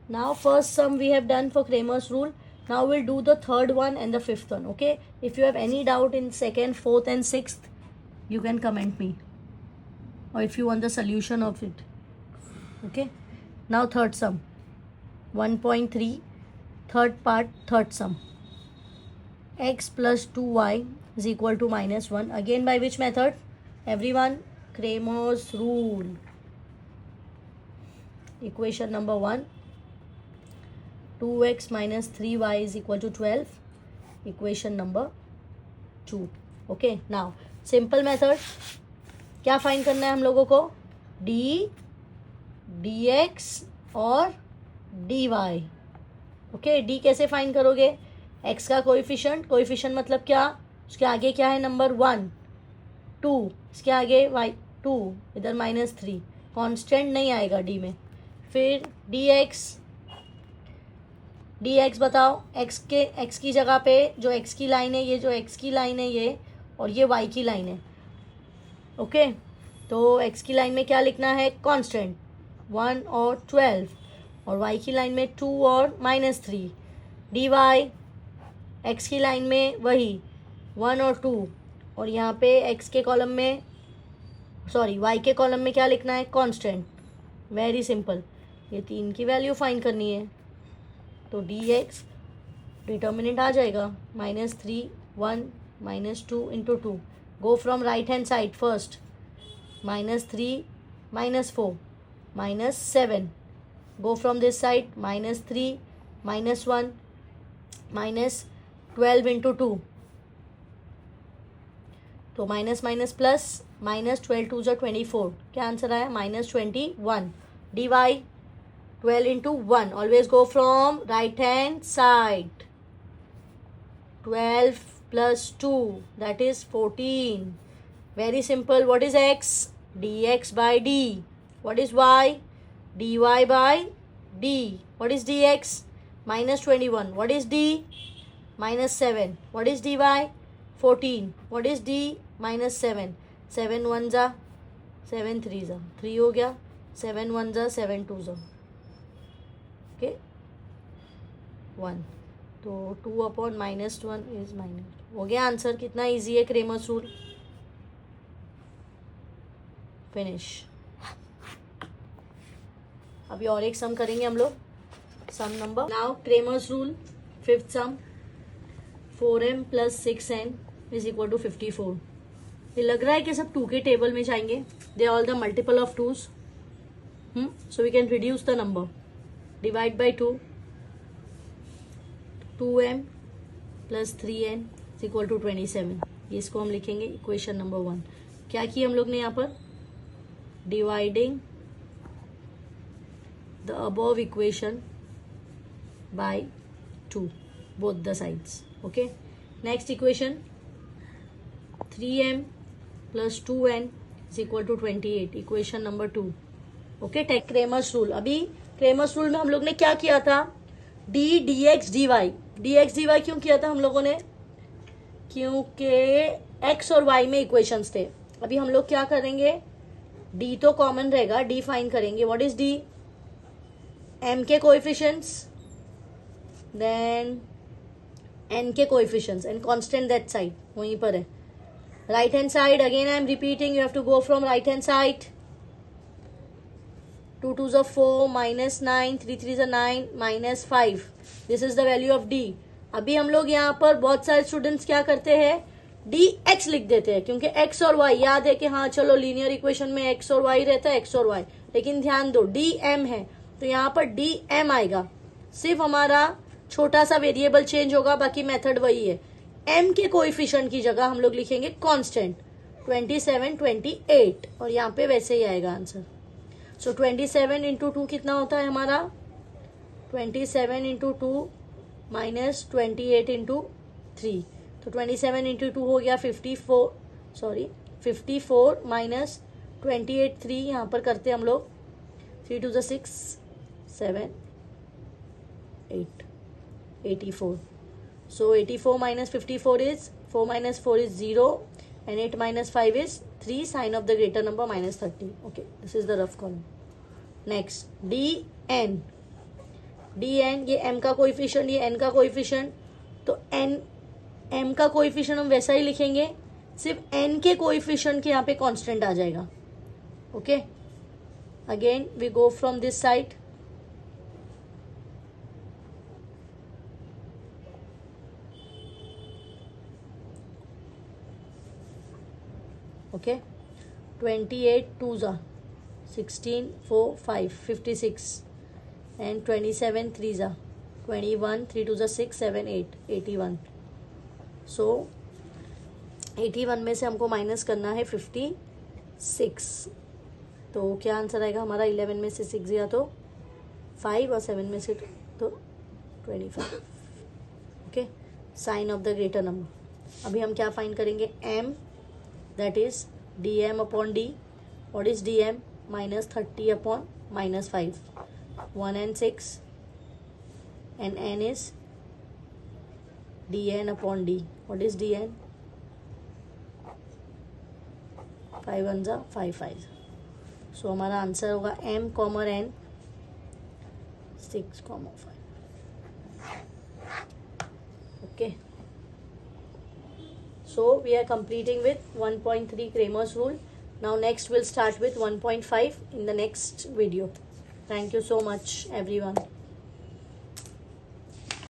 Now first sum we have done for Cramer's rule. Now we'll do the third one and the fifth one. Okay, if you have any doubt in second, fourth and sixth, you can comment me, or if you want the solution of it. Okay, now third sum, 1.3, third part, third sum. X plus 2y is equal to minus 1. Again, by which method? Everyone, Cramer's rule. Equation number 1, 2x minus 3y is equal to 12. Equation number 2. Okay, now simple method. क्या find करना है हम लोगों को? d dx और dy. Okay, d कैसे find करोगे? x का कोएफिशिएंट मतलब क्या? उसके आगे क्या है? नंबर 1, 2, इसके आगे y 2, इधर -3. कांस्टेंट नहीं आएगा d में. फिर dx बताओ. x की जगह पे जो x की लाइन है ये, जो x की लाइन है ये, और ये y की लाइन है. ओके, तो x की लाइन में क्या लिखना है? कांस्टेंट 1 और 12, और y की लाइन में 2 और -3. dy x की लाइन में वही 1 और 2, और यहाँ पे x के कॉलम में, सॉरी y के कॉलम में क्या लिखना है? कांस्टेंट. Very simple. ये 3 की वैल्यू फाइंड करनी है. तो dx डिटर्मिनेंट आ जाएगा -3, 1, -2 into 2. Go from right hand side first. -3, -4, -7. Go from this side. -3, -1, -12 into 2. तो माइनस माइनस प्लस, -12 2 24. क्या आंसर आया? -21. dy 12 into 1. Always go from right hand side. 12 plus 2, that is 14. Very simple. What is x? dx by d. What is y? dy by d. What is dx? -21. What is d? -7. What is dy? 14. What is d? -7. 7 1 जा 7 3 जा 3 हो गया. 7 1 जा 7 2 जा. Okay, 1. तो 2 upon -1 is -2. हो गया answer. कितना इजी है क्रेमर्स रूल. फिनिश. अभी और एक सम करेंगे हम लोग. Sum number, now Cramer's rule, fifth sum. 4m plus 6n is equal to 54. ये लग रहा है कि सब 2 के टेबल में जाएंगे. They all the multiple of 2s. So we can reduce the number. Divide by 2. 2m plus 3n is equal to 27. ये इसको हम लिखेंगे इक्वेशन नंबर 1. क्या किया हम लोग ने यहाँ पर? Dividing the above equation by 2, both the sides. Okay. Next equation, 3m plus 2n is equal to 28. Equation number 2. Okay, take Cramer's rule. अभी क्रेमर्स रूल में हम लोग ने क्या किया था? d dx dy. dx dy क्यों किया था हम लोगों ने? क्योंकि x और y में इक्वेशंस थे. अभी हम लोग क्या करेंगे? d तो कॉमन रहेगा, d फाइंड करेंगे. What is d? m के कोएफिशिएंट्स, देन n के coefficients, and constant that side वहीं पर है. Right hand side, again I am repeating, you have to go from right hand side. 2 2s are 4, -9, 3 3s are 9, -5. This is the value of d. अभी हम लोग यहाँ पर बहुत सारे स्टूडेंट्स क्या करते हैं? dx लिख देते हैं, क्योंकि x और y याद है कि हाँ चलो लीनियर इक्वेशन में x और y रहता है, x और y. लेकिन ध्यान दो, dm है तो यहाँ पर dm आएगा. सिर्फ हमारा छोटा सा वेरिएबल चेंज होगा, बाकी मेथड वही है. m के कोएफिशिएंट की जगह हम लोग लिखेंगे कांस्टेंट 27 28, और यहाँ पे वैसे ही आएगा आंसर. सो 27 इंटू 2 कितना होता है हमारा? 27 इंटू 2 -28 इंटू 3. तो 27 इंटू 2 हो गया 54, सॉरी 54 -28 3. यहाँ पर करते हम लोग 3 2 6 7 8 84. सो 84 minus 54 is 4 minus 4 is 0, and 8 minus 5 is 3. Sign of the greater number -30. Okay, this is the rough column. Next, dn. D n, ये एम का कोएफिशिएंट, ये एन का कोएफिशिएंट, तो एन एम का कोएफिशिएंट हम वैसा ही लिखेंगे, सिर्फ एन के कोएफिशिएंट के यहाँ पे कांस्टेंट आ जाएगा. Okay, again we go from this side. Okay, 28 2s are 16 4 5 56 and 27 3s are 21 3 2s are 6 7 8 81. सो 81 में से हमको माइनस करना है 56. तो क्या आंसर आएगा हमारा? 11 में से 6 गया तो 5 और 7 में से तो 25. Okay, sign off the greater number. अभी हम क्या फाइंड करेंगे? m, that is dm upon d. What is dm? minus 30 upon minus 5. 1 and 6, and n is dn upon d. What is dn? 5 1s are 5 5. सो हमारा answer होगा m comma n 6,5. Okay, so we are completing with 1.3 Cramer's rule. Now next we'll start with 1.5 in the next video. Thank you so much everyone.